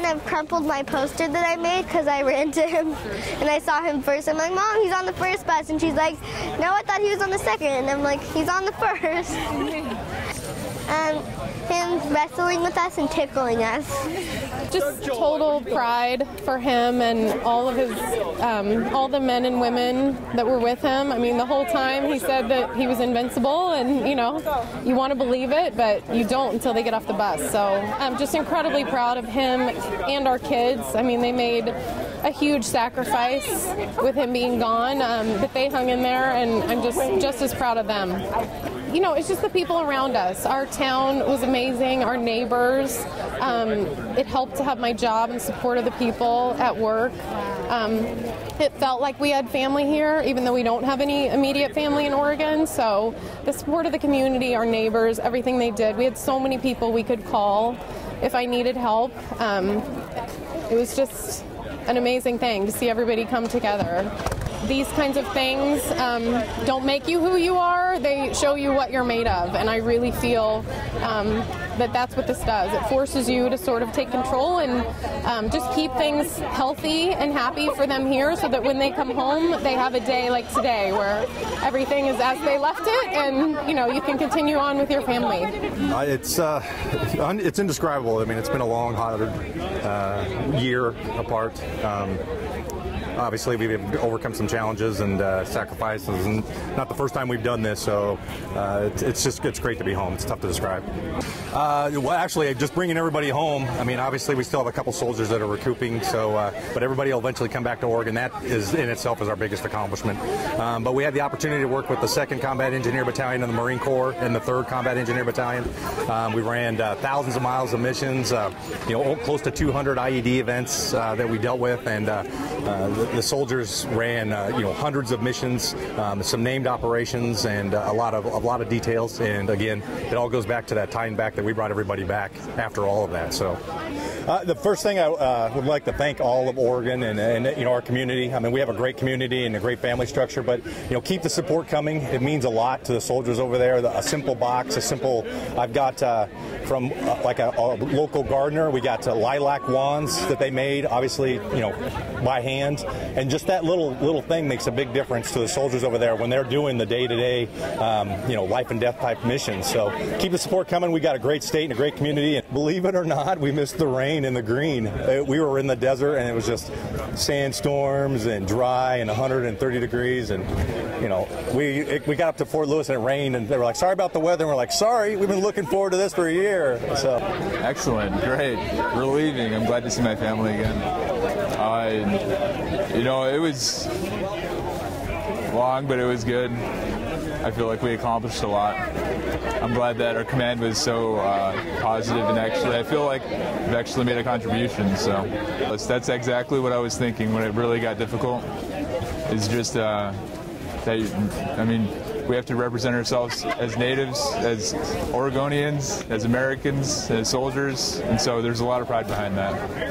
kind of crumpled my poster that I made because I ran to him and I saw him first. I'm like, Mom, he's on the first bus. And she's like, no, I thought he was on the second. And I'm like, he's on the first. Him wrestling with us and tickling us. Just total pride for him and all of his, all the men and women that were with him. I mean, the whole time he said that he was invincible, and you know, you want to believe it, but you don't until they get off the bus. So I'm just incredibly proud of him and our kids. I mean, they made a huge sacrifice with him being gone, but they hung in there, and I'm just as proud of them. You know, it's just the people around us. Our town was amazing, our neighbors. It helped to have my job and support of the people at work. It felt like we had family here, even though we don't have any immediate family in Oregon. So the support of the community, our neighbors, everything they did. We had so many people we could call if I needed help. It was just an amazing thing to see everybody come together. These kinds of things don't make you who you are, they show you what you're made of, and I really feel that that's what this does. It forces you to sort of take control and just keep things healthy and happy for them here, so that when they come home they have a day like today where everything is as they left it, and you know, you can continue on with your family. It's indescribable. I mean, it's been a long, hard year apart. Obviously, we've overcome some challenges and sacrifices, and not the first time we've done this, so it's great to be home. It's tough to describe. Well, actually, just bringing everybody home. I mean, obviously, we still have a couple soldiers that are recouping, so but everybody will eventually come back to Oregon. That is in itself is our biggest accomplishment. But we had the opportunity to work with the 2nd Combat Engineer Battalion of the Marine Corps and the 3rd Combat Engineer Battalion. We ran thousands of miles of missions, you know, close to 200 IED events that we dealt with, and the soldiers ran you know, hundreds of missions, some named operations, and a lot of details. And again, it all goes back to that tying back that we brought everybody back after all of that. So the first thing I would like to thank all of Oregon and you know, our community. I mean, we have a great community and a great family structure, but you know, keep the support coming. It means a lot to the soldiers over there. A simple box, I've got from like a local gardener, we got lilac wands that they made, obviously, you know, by hand. And just that little thing makes a big difference to the soldiers over there when they're doing the day-to-day, you know, life and death type missions. So keep the support coming. We got a great state and a great community. And believe it or not, we missed the rain and the green. We were in the desert, and it was just sandstorms and dry and 130 degrees. And you know, we got up to Fort Lewis and it rained, and they were like, "Sorry about the weather." And we're like, "Sorry, we've been looking forward to this for a year." So excellent, great, relieving. I'm glad to see my family again. You know, it was long, but it was good. I feel like we accomplished a lot. I'm glad that our command was so positive, and actually I feel like we've actually made a contribution. So that's exactly what I was thinking when it really got difficult. Is just that, I mean, we have to represent ourselves as natives, as Oregonians, as Americans, as soldiers, and so there's a lot of pride behind that.